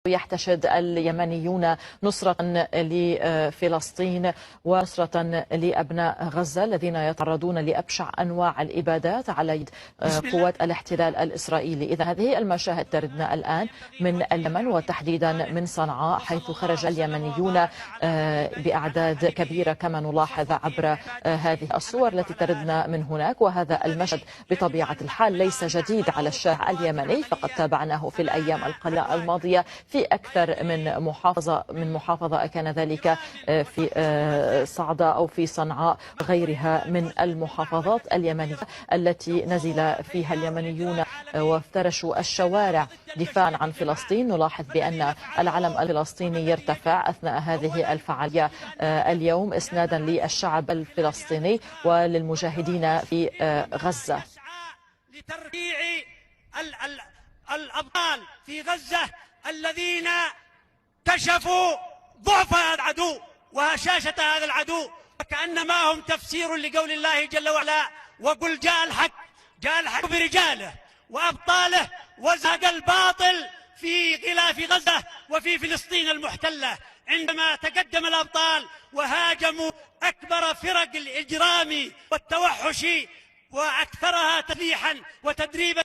يحتشد اليمنيون نصرة لفلسطين ونصرة لأبناء غزة الذين يتعرضون لأبشع أنواع الإبادات على يد قوات الاحتلال الإسرائيلي. إذا هذه المشاهد تردنا الآن من اليمن وتحديدا من صنعاء، حيث خرج اليمنيون بأعداد كبيرة كما نلاحظ عبر هذه الصور التي تردنا من هناك. وهذا المشهد بطبيعة الحال ليس جديد على الشارع اليمني، فقد تابعناه في الأيام القليلة الماضية في أكثر من محافظة كان ذلك في صعدة أو في صنعاء وغيرها من المحافظات اليمنية التي نزل فيها اليمنيون وافترشوا الشوارع دفاعا عن فلسطين. نلاحظ بأن العلم الفلسطيني يرتفع أثناء هذه الفعالية اليوم إسنادا للشعب الفلسطيني وللمجاهدين في غزة. لترفيع الأبطال في غزة الذين كشفوا ضعف هذا العدو وهشاشة هذا العدو، وكأنما هم تفسير لقول الله جل وعلا: وقل جاء الحق برجاله وأبطاله وزهق الباطل في غلاف غزة وفي فلسطين المحتلة. عندما تقدم الأبطال وهاجموا أكبر فرق الإجرام والتوحش وأكثرها تسليحا وتدريبا